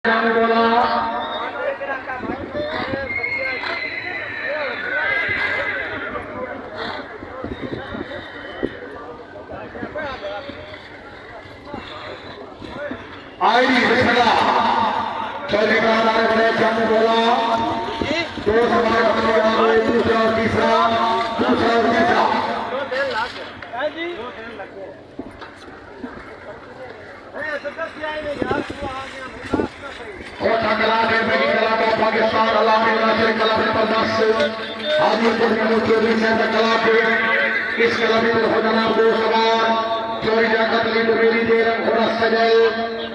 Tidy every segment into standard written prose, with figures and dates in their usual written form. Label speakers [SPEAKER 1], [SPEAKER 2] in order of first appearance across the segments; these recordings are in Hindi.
[SPEAKER 1] बोला आई फैसला चौधरी बड़े जंग बोला दो सवाल अपने आगे दूसरा और तीसरा दूसरा और तीसरा कोटा कला है मेरी कला का पाकिस्तान अल्लाह से कला में बर्दाश्त हाजीपुर में चौधरी से कला पे इस कला में हो जाना दो सवाल चोरी जाकर मेरी देर घोड़ा सजल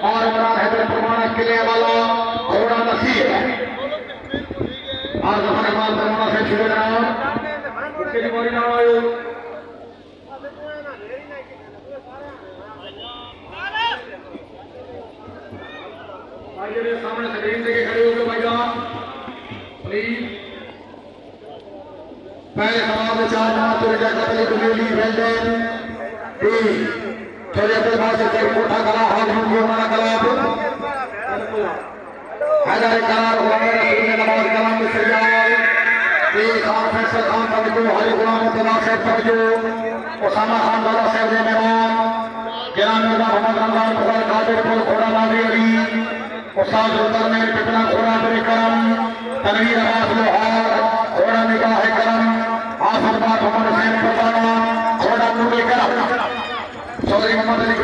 [SPEAKER 1] और इमरान हैदर प्रमाणक किले वाला घोड़ा नसीब आज हमारे माल प्रमाणा से शुरू जनाब इसके बोली ना आइए सामने स्क्रीन से खड़े हो गए भाईजान प्लीज पहले सवाल में चार नंबर चोरी जाकर मेरी वेल्डन छोटे अब्दुल बासित से कोठा कला हाल में हमारा कला हैदर करार हुआ नमाज कलाम में सजाल खान फैसल खान तवज्जो हरी गुलाम मुर्तजा साहब तवज्जो ओसामा खान वाला साहब ने मेहमान जनाब मिर्जा मोहम्मद रमजान मुगल कादिर पुल घोड़ा नावी अली उस्ताद रुतर ने पिपला घोड़ा बरे करम तनवीर अब्बास लोहार घोड़ा निगाह करम आसरबाद मोहम्मद हुसैन फरमाना घोड़ा नूरे करम चौधरी मोहम्मद अली